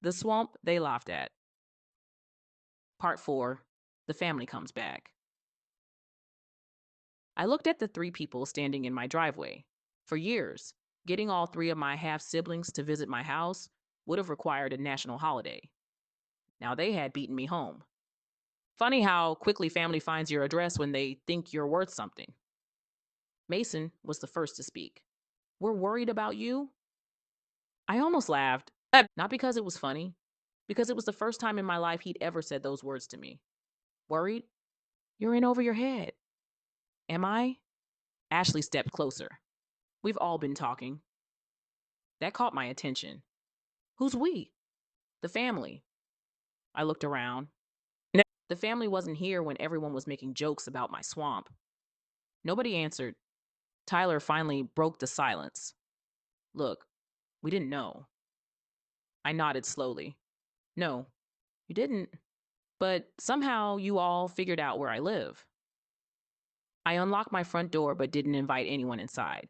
The swamp they laughed at. Part 4. The family comes back. I looked at the three people standing in my driveway. For years, getting all three of my half siblings to visit my house would have required a national holiday. Now they had beaten me home. Funny how quickly family finds your address when they think you're worth something. Mason was the first to speak. We're worried about you? I almost laughed, not because it was funny, because it was the first time in my life he'd ever said those words to me. Worried? You're in over your head. Am I? Ashley stepped closer. We've all been talking. That caught my attention. Who's we? The family. I looked around. No. The family wasn't here when everyone was making jokes about my swamp. Nobody answered. Tyler finally broke the silence. Look, we didn't know. I nodded slowly. No, you didn't. But somehow you all figured out where I live. I unlocked my front door but didn't invite anyone inside.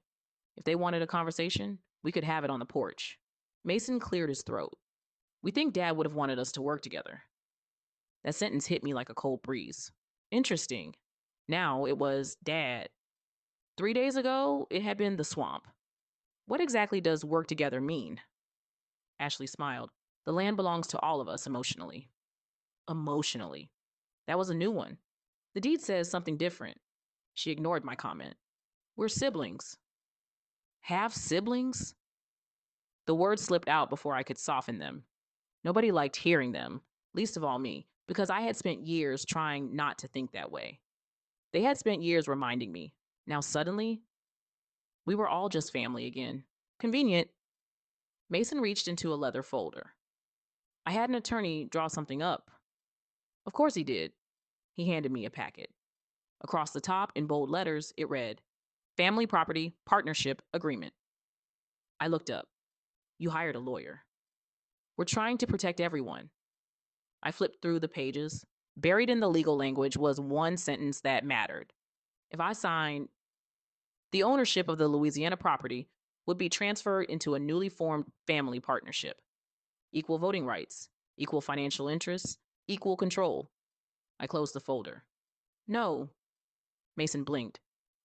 If they wanted a conversation, we could have it on the porch. Mason cleared his throat. We think Dad would have wanted us to work together. That sentence hit me like a cold breeze. Interesting. Now it was Dad. 3 days ago, it had been the swamp. What exactly does work together mean? Ashley smiled. The land belongs to all of us emotionally. Emotionally. That was a new one. The deed says something different. She ignored my comment. We're siblings. Half siblings? The words slipped out before I could soften them. Nobody liked hearing them, least of all me, because I had spent years trying not to think that way. They had spent years reminding me. Now suddenly, we were all just family again. Convenient. Mason reached into a leather folder. I had an attorney draw something up. Of course he did. He handed me a packet. Across the top, in bold letters, it read, Family Property Partnership Agreement. I looked up. You hired a lawyer. We're trying to protect everyone. I flipped through the pages. Buried in the legal language was one sentence that mattered. If I signed, the ownership of the Louisiana property would be transferred into a newly formed family partnership. Equal voting rights, equal financial interests, equal control. I closed the folder. No. Mason blinked.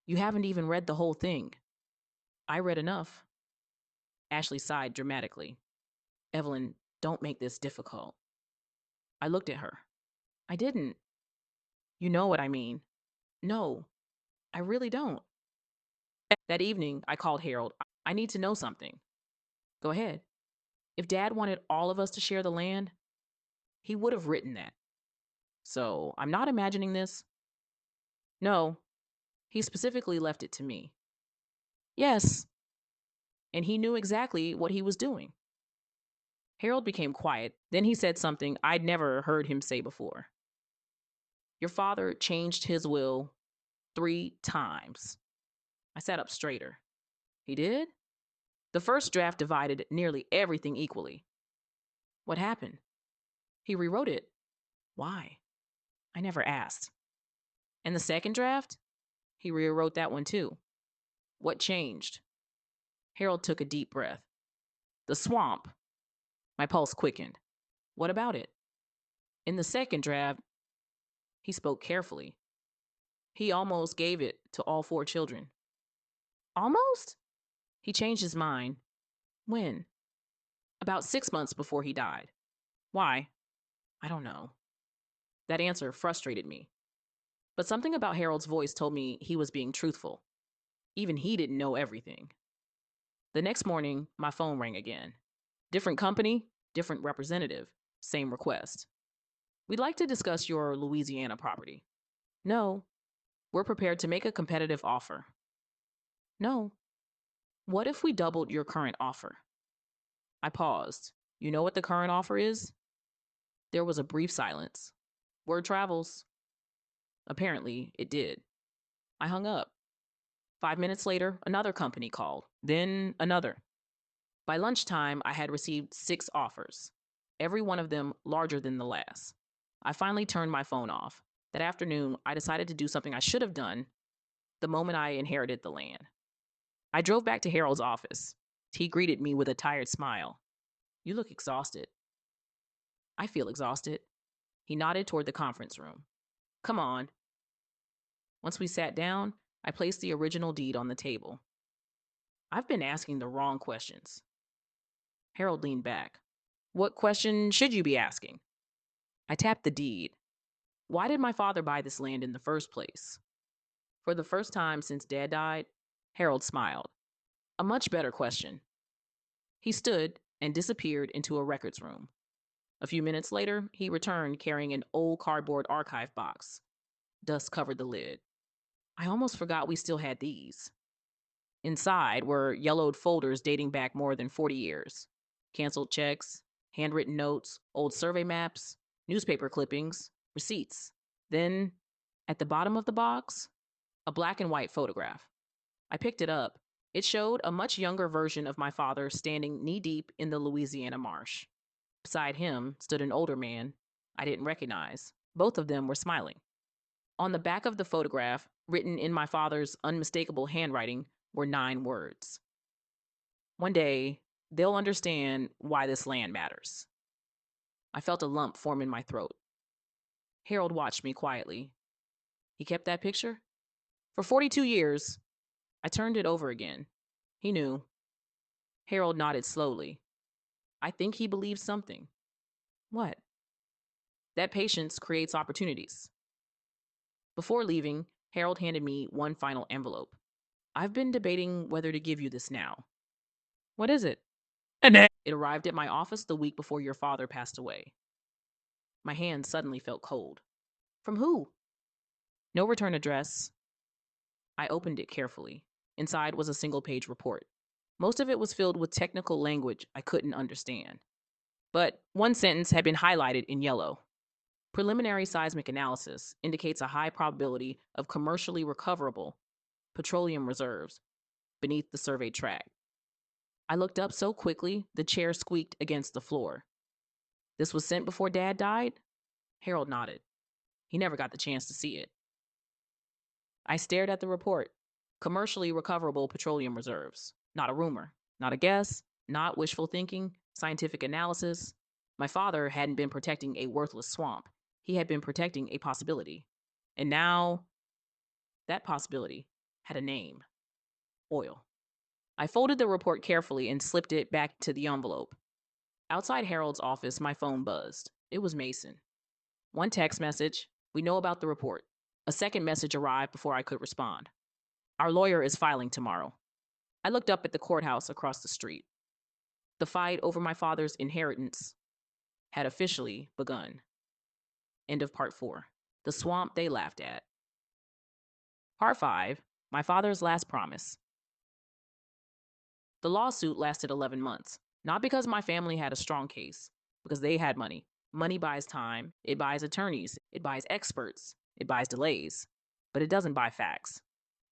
You haven't even read the whole thing. I read enough. Ashley sighed dramatically. Evelyn, don't make this difficult. I looked at her. I didn't. You know what I mean. No, I really don't. That evening, I called Harold. I need to know something. Go ahead. If Dad wanted all of us to share the land, he would have written that. So I'm not imagining this. No, he specifically left it to me. Yes, and he knew exactly what he was doing. Harold became quiet. Then he said something I'd never heard him say before. Your father changed his will 3 times. I sat up straighter. He did? The first draft divided nearly everything equally. What happened? He rewrote it. Why? I never asked. And the second draft? He rewrote that one too. What changed? Harold took a deep breath. The swamp. My pulse quickened. What about it? In the second draft, he spoke carefully. He almost gave it to all 4 children. Almost? He changed his mind. When? About 6 months before he died. Why? I don't know. That answer frustrated me. But something about Harold's voice told me he was being truthful. Even he didn't know everything. The next morning, my phone rang again. Different company, different representative, same request. We'd like to discuss your Louisiana property. No. We're prepared to make a competitive offer. No. What if we doubled your current offer? I paused. You know what the current offer is? There was a brief silence. Word travels. Apparently, it did. I hung up. 5 minutes later, another company called, then another. By lunchtime, I had received 6 offers, every one of them larger than the last. I finally turned my phone off. That afternoon, I decided to do something I should have done the moment I inherited the land. I drove back to Harold's office. He greeted me with a tired smile. You look exhausted. I feel exhausted. He nodded toward the conference room. Come on. Once we sat down, I placed the original deed on the table. I've been asking the wrong questions. Harold leaned back. What question should you be asking? I tapped the deed. Why did my father buy this land in the first place? For the first time since Dad died, Harold smiled. A much better question. He stood and disappeared into a records room. A few minutes later, he returned carrying an old cardboard archive box. Dust covered the lid. I almost forgot we still had these. Inside were yellowed folders dating back more than 40 years. Canceled checks, handwritten notes, old survey maps, newspaper clippings, receipts. Then, at the bottom of the box, a black and white photograph. I picked it up. It showed a much younger version of my father standing knee-deep in the Louisiana marsh. Beside him stood an older man I didn't recognize. Both of them were smiling. On the back of the photograph, written in my father's unmistakable handwriting, were 9 words. One day, they'll understand why this land matters. I felt a lump form in my throat. Harold watched me quietly. He kept that picture? For 42 years. I turned it over again. He knew. Harold nodded slowly. I think he believed something. What? That patience creates opportunities. Before leaving, Harold handed me one final envelope. I've been debating whether to give you this now. What is it? It arrived at my office the week before your father passed away. My hand suddenly felt cold. From who? No return address. I opened it carefully. Inside was a single-page report. Most of it was filled with technical language I couldn't understand. But one sentence had been highlighted in yellow. Preliminary seismic analysis indicates a high probability of commercially recoverable petroleum reserves beneath the surveyed tract. I looked up so quickly, the chair squeaked against the floor. This was sent before Dad died? Harold nodded. He never got the chance to see it. I stared at the report. Commercially recoverable petroleum reserves. Not a rumor, not a guess, not wishful thinking, scientific analysis. My father hadn't been protecting a worthless swamp. He had been protecting a possibility. And now, that possibility had a name. Oil. I folded the report carefully and slipped it back to the envelope. Outside Harold's office, my phone buzzed. It was Mason. One text message. We know about the report. A second message arrived before I could respond. Our lawyer is filing tomorrow. I looked up at the courthouse across the street. The fight over my father's inheritance had officially begun. End of part 4. The swamp they laughed at. Part 5. My father's last promise. The lawsuit lasted 11 months. Not because my family had a strong case, because they had money. Money buys time, it buys attorneys, it buys experts, it buys delays. But it doesn't buy facts.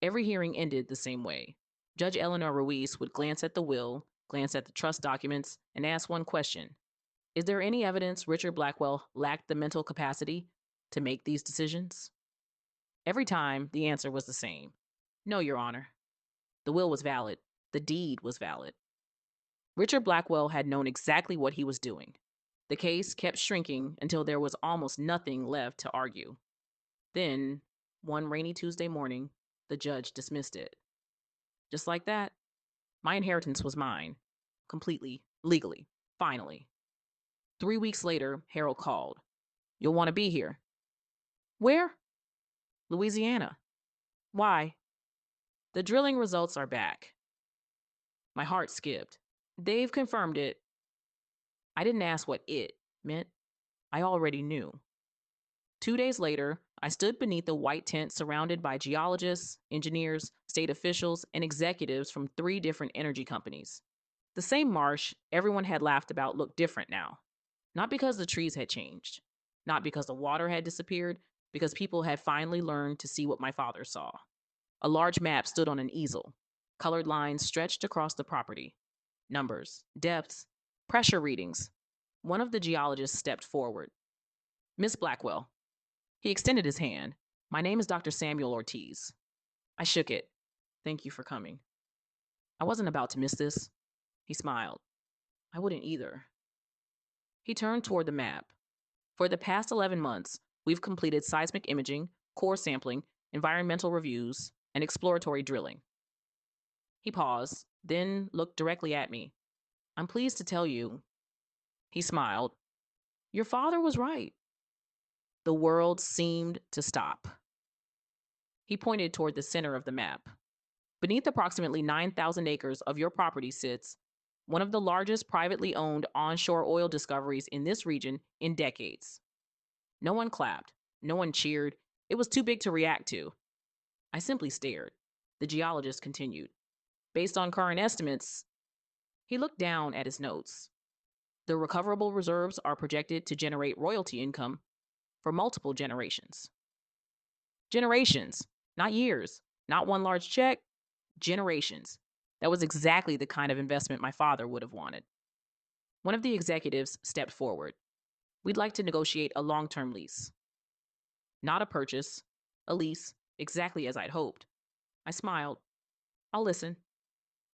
Every hearing ended the same way. Judge Eleanor Ruiz would glance at the will, glance at the trust documents, and ask one question. Is there any evidence Richard Blackwell lacked the mental capacity to make these decisions? Every time, the answer was the same. No, Your Honor. The will was valid. The deed was valid. Richard Blackwell had known exactly what he was doing. The case kept shrinking until there was almost nothing left to argue. Then, one rainy Tuesday morning, the judge dismissed it. Just like that, my inheritance was mine. Completely, legally, finally. 3 weeks later, Harold called. You'll want to be here. Where? Louisiana. Why? The drilling results are back. My heart skipped. They've confirmed it. I didn't ask what it meant. I already knew. 2 days later, I stood beneath the white tent surrounded by geologists, engineers, state officials, and executives from 3 different energy companies. The same marsh everyone had laughed about looked different now. Not because the trees had changed, not because the water had disappeared, because people had finally learned to see what my father saw. A large map stood on an easel. Colored lines stretched across the property. Numbers, depths, pressure readings. One of the geologists stepped forward. Miss Blackwell. He extended his hand. My name is Dr. Samuel Ortiz. I shook it. Thank you for coming. I wasn't about to miss this. He smiled. I wouldn't either. He turned toward the map. For the past 11 months, we've completed seismic imaging, core sampling, environmental reviews, and exploratory drilling. He paused, then looked directly at me. I'm pleased to tell you, he smiled, your father was right. The world seemed to stop. He pointed toward the center of the map. Beneath approximately 9,000 acres of your property sits one of the largest privately owned onshore oil discoveries in this region in decades. No one clapped. No one cheered. It was too big to react to. I simply stared. The geologist continued. Based on current estimates, he looked down at his notes. The recoverable reserves are projected to generate royalty income for multiple generations. Generations, not years, not one large check, generations. That was exactly the kind of investment my father would have wanted. One of the executives stepped forward. We'd like to negotiate a long term lease. Not a purchase, a lease, exactly as I'd hoped. I smiled. I'll listen.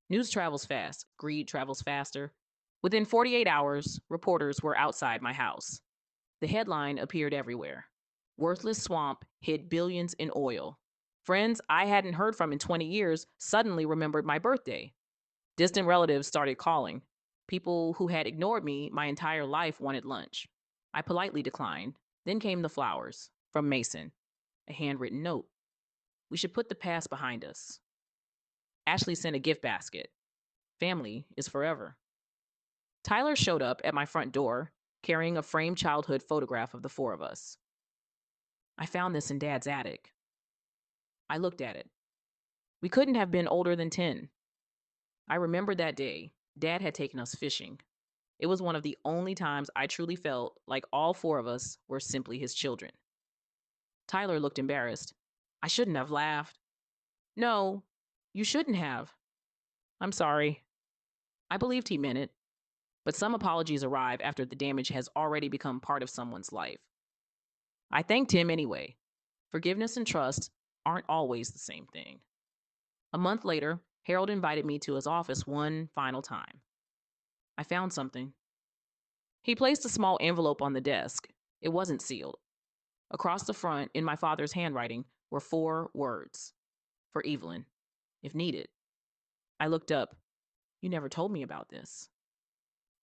News travels fast, greed travels faster. Within 48 hours, reporters were outside my house. The headline appeared everywhere. Worthless swamp hid billions in oil. Friends I hadn't heard from in 20 years suddenly remembered my birthday. Distant relatives started calling. People who had ignored me my entire life wanted lunch. I politely declined. Then came the flowers from Mason, a handwritten note. We should put the past behind us. Ashley sent a gift basket. Family is forever. Tyler showed up at my front door carrying a framed childhood photograph of the four of us. I found this in Dad's attic. I looked at it. We couldn't have been older than 10. I remembered that day. Dad had taken us fishing. It was one of the only times I truly felt like all four of us were simply his children. Tyler looked embarrassed. I shouldn't have laughed. No, you shouldn't have. I'm sorry. I believed he meant it, but some apologies arrive after the damage has already become part of someone's life. I thanked him anyway. Forgiveness and trust aren't always the same thing. A month later, Harold invited me to his office one final time. I found something. He placed a small envelope on the desk. It wasn't sealed. Across the front, in my father's handwriting, were 4 words. For Evelyn, if needed. I looked up. You never told me about this.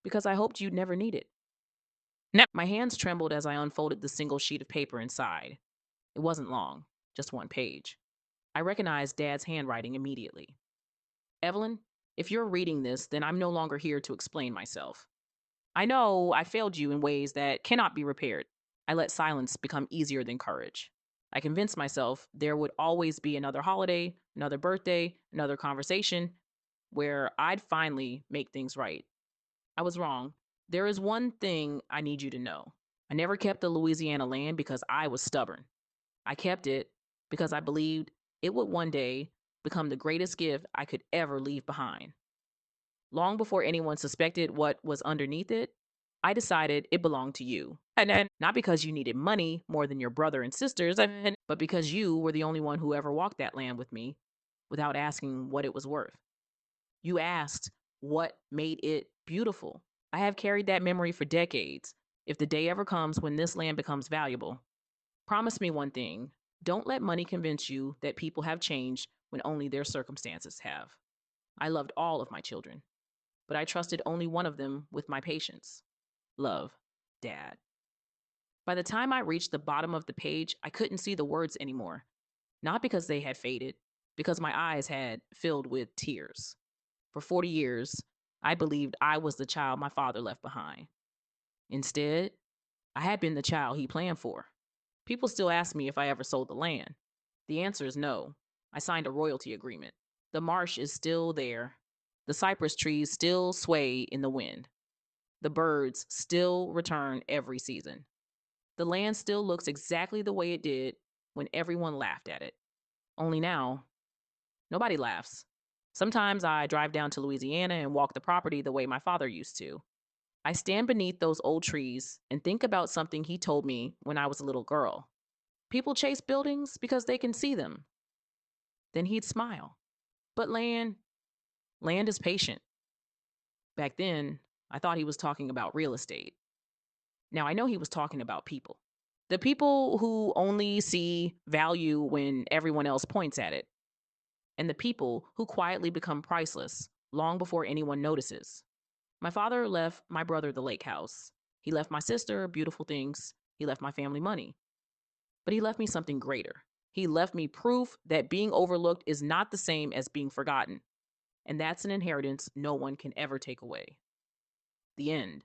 Because I hoped you'd never need it. My hands trembled as I unfolded the single sheet of paper inside. It wasn't long, just 1 page. I recognized Dad's handwriting immediately. Evelyn, if you're reading this, then I'm no longer here to explain myself. I know I failed you in ways that cannot be repaired. I let silence become easier than courage. I convinced myself there would always be another holiday, another birthday, another conversation where I'd finally make things right. I was wrong. There is one thing I need you to know. I never kept the Louisiana land because I was stubborn. I kept it because I believed it would one day become the greatest gift I could ever leave behind. Long before anyone suspected what was underneath it, I decided it belonged to you. Not because you needed money more than your brother and sisters, but because you were the only one who ever walked that land with me without asking what it was worth. You asked what made it beautiful. I have carried that memory for decades. If the day ever comes when this land becomes valuable, promise me one thing. Don't let money convince you that people have changed when only their circumstances have. I loved all of my children, but I trusted only one of them with my patience. Love, Dad. By the time I reached the bottom of the page, I couldn't see the words anymore. Not because they had faded, because my eyes had filled with tears. For 40 years, I believed I was the child my father left behind. Instead, I had been the child he planned for. People still ask me if I ever sold the land. The answer is no. I signed a royalty agreement. The marsh is still there. The cypress trees still sway in the wind. The birds still return every season. The land still looks exactly the way it did when everyone laughed at it. Only now, nobody laughs. Sometimes I drive down to Louisiana and walk the property the way my father used to. I stand beneath those old trees and think about something he told me when I was a little girl. People chase buildings because they can see them. Then he'd smile. But land is patient. Back then, I thought he was talking about real estate. Now, I know he was talking about people. The people who only see value when everyone else points at it, and the people who quietly become priceless long before anyone notices. My father left my brother the lake house. He left my sister beautiful things. He left my family money. But he left me something greater. He left me proof that being overlooked is not the same as being forgotten. And that's an inheritance no one can ever take away. The end.